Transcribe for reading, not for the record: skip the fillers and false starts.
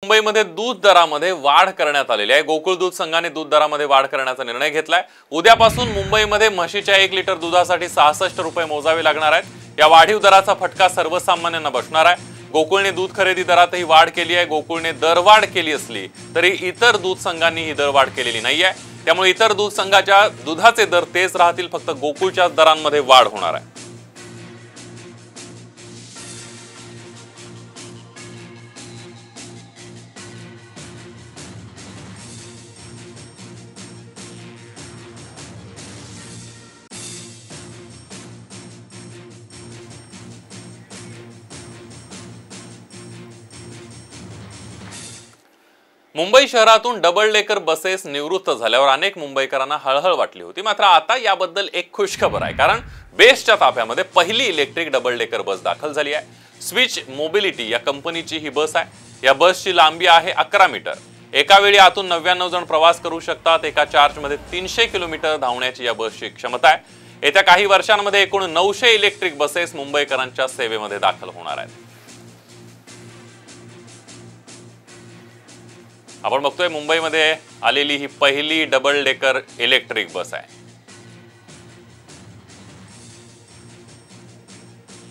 मुंबईमध्ये दूध दरामध्ये वाढ करण्यात आलेली आहे। गोकुळ दूध संघाने दूध दरामध्ये वाढ करण्याचा निर्णय घेतलाय। उद्यापासून मुंबईमध्ये म्हशीच्या 1 लिटर दुधासाठी 66 रुपये मोजावे लागणार आहेत। या वाढीव दराचा फटका सर्वसामान्यांना बसणार आहे। गोकुळने दूध खरेदी दरातही वाढ केली आहे। गोकुळने दरवाढ केली असली तरी इतर दूध संघांनी ही दरवाढ केलेली नाहीये। त्यामुळे इतर दूध संघाच्या दुधाचे दर तेच राहतील, फक्त गोकुळच्या दरांमध्ये वाढ होणार आहे। मुंबई शहरातून डबल डेकर बसेस निवृत्त झाल्यावर अनेक मुंबईकरांना हळहळ वाटली होती। मात्र आता याबद्दल एक खुशखबर आहे, कारण बेस्टच्या ताफ्यामध्ये पहिली इलेक्ट्रिक डबल डेकर बस दाखल झाली आहे। स्विच मोबिलिटी या कंपनीची ही बस आहे। या बसची लांबी आहे 11 मीटर। एका वेळी आतून 99 जण प्रवास करू शकतात। एका चार्जमध्ये 300 किलोमीटर धावण्याची या बसची क्षमता आहे। येत्या काही वर्षांमध्ये एकूण 900 इलेक्ट्रिक बसेस मुंबईकरांच्या सेवेमध्ये दाखल होणार आहेत। आपण बघतोय मुंबईमध्ये आलेली ही पहिली डबल डेकर इलेक्ट्रिक बस आहे।